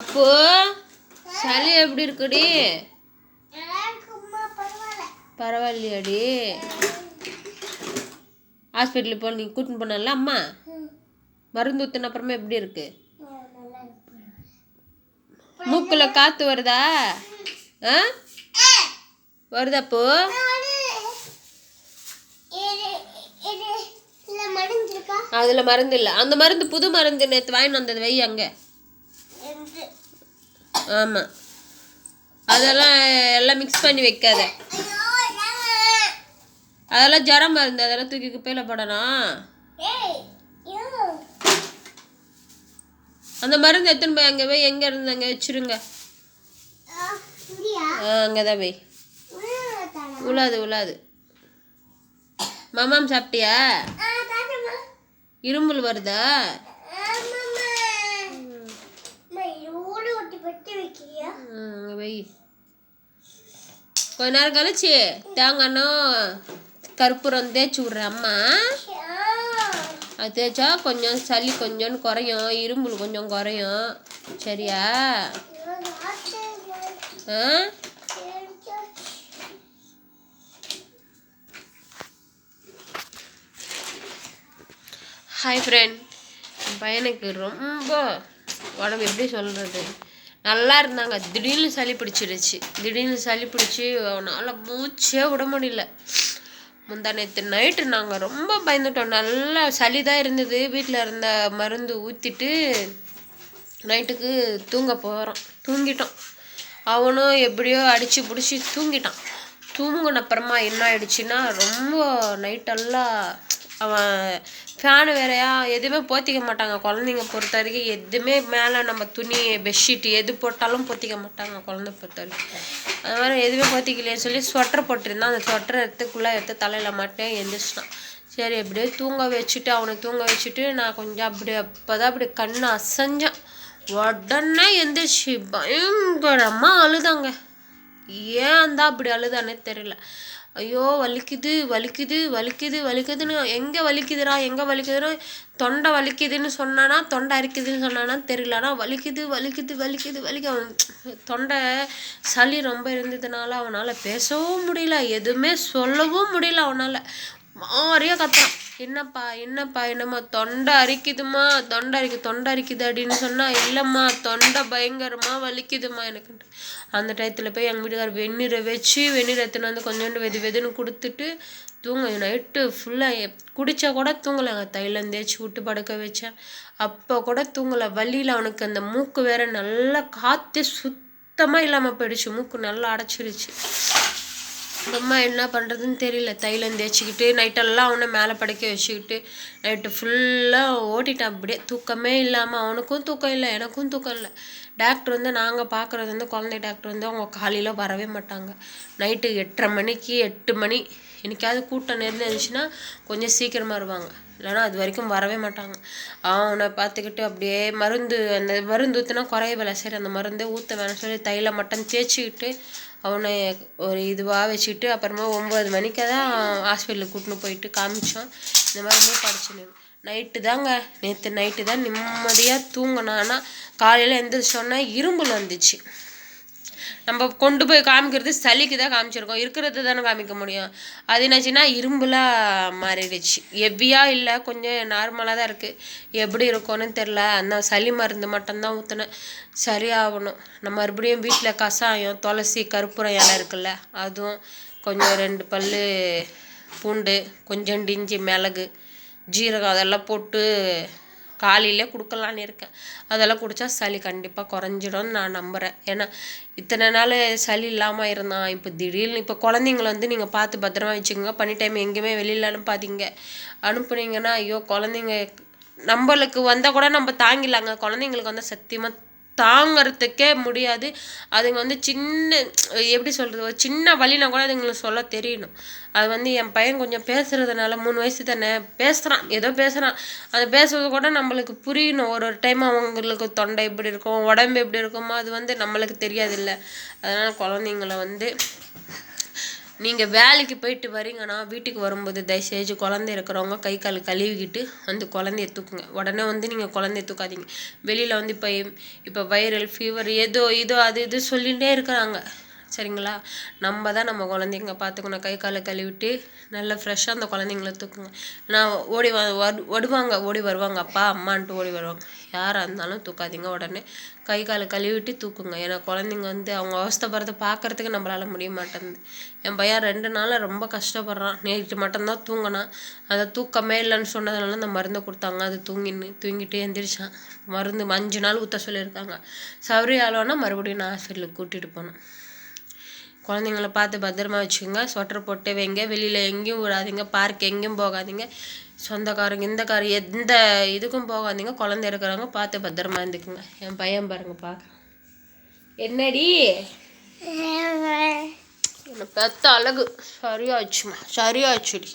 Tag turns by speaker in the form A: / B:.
A: அப்போ சளி எப்படி இருக்குடி? பரவாயில்லையாடி? ஹாஸ்பிட்டலுக்கு போய் நீங்கள் கூட்டின்னு போனல அம்மா மருந்து ஊற்றின அப்புறமா எப்படி இருக்கு? மூக்கில் காற்று வருதா? ஆ வருதாப்போ? அதில் மருந்து இல்லை. அந்த மருந்து புது மருந்து நேற்று வாங்கிட்டு வந்தது வை அங்கே. ஆமாம், அதெல்லாம் எல்லாம் மிக்ஸ் பண்ணி வைக்காத. அதெல்லாம் ஜரம் மருந்து, அதெல்லாம் தூக்கி குப்பையில் போடணும். அந்த மருந்து எடுத்துன்னு போய் அங்கே போய் எங்கே இருந்து அங்கே வச்சுருங்க. அங்கே தான் போய் உலாது. மாமாம் சாப்பிட்டியா? இரும்புல் வருதா? வை. கொஞ்ச நேரம் கழிச்சு தேங்காயும் கற்பூரம் தேய்ச்சி விட்றேன் அம்மா. அது தேய்ச்சா கொஞ்சம் சளி கொஞ்சம் குறையும், இரும்புல் கொஞ்சம் குறையும். சரியா? ஆ ஹாய் ஃப்ரெண்ட், என் பையனுக்கு ரொம்ப உடம்பு எப்படி சொல்கிறது, நல்லா இருந்தாங்க. திடீர்னு சளி பிடிச்சி அவனால் மூச்சே விட முடியல. முந்தா நேற்று நைட்டு நாங்கள் ரொம்ப பயந்துட்டோம். நல்லா சளி தான் இருந்தது. வீட்டில் இருந்த மருந்து ஊற்றிட்டு நைட்டுக்கு தூங்க போகிறோம். தூங்கிட்டோம். அவனும் எப்படியோ அடித்து பிடிச்சி தூங்கிட்டான். தூங்கின அப்புறமா என்ன ஆயிடுச்சுன்னா, ரொம்ப நைட்டெல்லாம் அவன் ஃபேனு வேறையா எதுவுமே போத்திக்க மாட்டாங்க குழந்தைங்க பொறுத்த வரைக்கும். எதுவுமே மேலே நம்ம துணி பெட்ஷீட்டு எது போட்டாலும் போத்திக்க மாட்டாங்க குழந்தை பொறுத்த வரைக்கும். அது மாதிரி எதுவுமே போத்திக்கலையே சொல்லி ஸ்வெட்டர் போட்டிருந்தான். அந்த ஸ்வெட்டரை எடுத்து தலையில் மாட்டேன் எழுந்திரிச்சிட்டான். சரி எப்படியோ அவனை தூங்க வச்சுட்டு நான் கொஞ்சம் அப்படி கண்ணை அசைஞ்சேன். உடனே எந்திரிச்சு பயங்கரமாக அழுதாங்க. ஏன் தான் அப்படி அழுதானே தெரியல. ஐயோ வலிக்குதுன்னு எங்கே வலிக்குதுன்னா தொண்டை வலிக்குதுன்னு சொன்னானா, தொண்டை அரிக்குதுன்னு சொன்னானா தெரியல. ஆனால் வலிக்குது. தொண்டை சளி ரொம்ப இருந்ததுனால அவனால் பேசவும் முடியல, எதுவுமே சொல்லவும் முடியல. அவனால் மாதிரியா கத்துறான். என்னம்மா தொண்டை அரிக்குதுமா, தொண்டை அரிக்குது அப்படின்னு சொன்னால், இல்லைம்மா தொண்டை பயங்கரமாக வலிக்குதுமா எனக்குன்ட்டு. அந்த டயத்தில் போய் எங்கள் வீட்டுக்கார் வெந்நீரை எடுத்துன்னு வந்து கொஞ்சோண்டு வெதுன்னு கொடுத்துட்டு நைட்டு ஃபுல்லாக குடித்தா கூட தூங்கலைங்க. தைலம் தேய்ச்சி விட்டு படுக்க வச்சேன். அப்போ கூட தூங்கலை. வலியில் அவனுக்கு அந்த மூக்கு வேற நல்லா காற்றே சுத்தமாக இல்லாமல் போயிடுச்சு. மூக்கு நல்லா அடைச்சிருச்சு. அம்மா என்ன பண்ணுறதுன்னு தெரியல. தைலம் தேய்ச்சிக்கிட்டு நைட்டெல்லாம் அவனை மேலே படுக்க வச்சுக்கிட்டு நைட்டு ஃபுல்லாக ஓட்டிட்டான். அப்படியே தூக்கமே இல்லாமல். அவனுக்கும் தூக்கம் இல்லை, எனக்கும் தூக்கம் இல்லை. டாக்டர் நாங்கள் பார்க்குறது குழந்தை டாக்டர் அவங்க காலையில் வரவே மாட்டாங்க. நைட்டு 8 மணி என்னைக்காவது கூட்டம் இருந்துச்சுன்னா கொஞ்சம் சீக்கிரமாக வருவாங்க, இல்லைனா அது வரைக்கும் வரவே மாட்டாங்க. அவனை பார்த்துக்கிட்டு அப்படியே அந்த மருந்து ஊற்றினா குறையவில்லை. சரி அந்த மருந்தே ஊற்ற வேணாம் சொல்லி தைலம் மட்டும் தேய்ச்சிக்கிட்டு அவனை ஒரு இதுவாக வச்சுக்கிட்டு அப்புறமா 9 மணிக்கு தான் ஹாஸ்பிட்டலுக்கு கூட்டின்னு போயிட்டு காமிச்சோம். இந்த மாதிரி மூப்பாடிச்சுன்னு நேற்று நைட்டு தான் நிம்மதியாக தூங்கினான். ஆனால் காலையில் எந்திரிச்சோன்னா இரும்புல் வந்துச்சு. நம்ம கொண்டு போய் காமிக்கிறது சளிக்கு தான் காமிச்சிருக்கோம், இருக்கிறது தானே காமிக்க முடியும். அது என்னாச்சுன்னா இரும்புலாக மாறிடுச்சு. ஹெவியாக இல்லை, கொஞ்சம் நார்மலாக தான் இருக்குது. எப்படி இருக்கும்னு தெரில. அந்த சளி மருந்து மட்டும்தான் ஊற்றினேன், சரியாகணும். நம்ம மறுபடியும் வீட்டில் கஷாயம், துளசி, கற்பூரம் இலை இருக்குல்ல, அதுவும் கொஞ்சம் 2 பல் பூண்டு, கொஞ்சம் இஞ்சி, மிளகு, ஜீரகம் அதெல்லாம் போட்டு காலையிலே கொடுக்கலான்னு இருக்கேன். அதெல்லாம் குடித்தா சளி கண்டிப்பாக குறைஞ்சிடும்னு நான் நம்புகிறேன். ஏன்னா இத்தனை நாள் சளி இல்லாமல் இருந்தான். இப்போ திடீர்னு இப்போ குழந்தைங்கள நீங்கள் பார்த்து பத்திரமா வச்சுக்கோங்க. பனி டைம் எங்கேயுமே வெளியில் அனுப்புனீங்கன்னா ஐயோ குழந்தைங்க நம்மளுக்கு வந்தால் கூட நம்ம தாங்கிடலாங்க. குழந்தைங்களுக்கு வந்தால் சத்தியமாக தாங்கிறதுக்கே முடியாது. அதுங்க சின்ன எப்படி சொல்கிறது, ஒரு சின்ன வலினா கூட அதுங்களுக்கு சொல்ல தெரியணும். அது என் பையன் கொஞ்சம் பேசுகிறதுனால 3 வயசு தானே பேசுகிறான், ஏதோ பேசுகிறான். அது பேசுறது கூட நம்மளுக்கு புரியணும். ஒரு டைம் அவங்களுக்கு தொண்டை எப்படி இருக்கும், உடம்பு எப்படி இருக்குமோ அது நம்மளுக்கு தெரியாது இல்லை. அதனால் குழந்தைங்கள நீங்கள் வேலைக்கு போயிட்டு வரீங்கன்னா வீட்டுக்கு வரும்போது தயவுசெய்து குழந்தை இருக்கிறவங்க கை கால் கழுவிக்கிட்டு வந்து குழந்தைய தூக்குங்க. உடனே வந்து நீங்கள் குழந்தைய தூக்காதீங்க. வெளியில் வந்து இப்போ வைரல் ஃபீவர் ஏதோ இதோ அது இது சொல்லிகிட்டே இருக்கிறாங்க. சரிங்களா? நம்ம தான் நம்ம குழந்தைங்க பார்த்துக்கணும். கை காலை கழுவிட்டு நல்லா ஃப்ரெஷ்ஷாக அந்த குழந்தைங்கள தூக்குங்க. நான் ஓடி வருவாங்க அப்பா அம்மான்ட்டு ஓடி வருவாங்க. யாராக இருந்தாலும் தூக்காதீங்க. உடனே கை காலை கழுவிட்டு தூக்குங்க. ஏன்னா குழந்தைங்க வந்து அவங்க அவஸ்தைப்படுறத பார்க்குறதுக்கு நம்மளால் முடிய மாட்டேங்குது. என் பையன் 2 நாளாக ரொம்ப கஷ்டப்படுறான். நேற்று மட்டும்தான் தூங்கினான். அதை தூக்கமே இல்லைன்னு சொன்னதுனால அந்த மருந்தை கொடுத்தாங்க. அது தூங்கிட்டு எந்திரிச்சான். மருந்து 5 நாள் ஊற்ற சொல்லியிருக்காங்க. சௌரி ஆளோன்னா மறுபடியும் நான் ஹாஸ்பிட்டலுக்கு கூட்டிகிட்டு போனேன். குழந்தைங்கள பார்த்து பத்திரமா வச்சுக்கோங்க. ஸ்வெட்டர் போட்டு வைங்க. வெளியில் எங்கேயும் விடாதீங்க. பார்க் எங்கேயும் போகாதீங்க. சொந்தக்காரங்க எந்த இதுக்கும் போகாதீங்க. குழந்தை இருக்கிறவங்க பார்த்து பத்திரமா இருந்துக்குங்க. என் பையன் பாருங்க பார்க்குறேன். என்னடி என்னை பெத்த அழகு சரியாச்சுடி.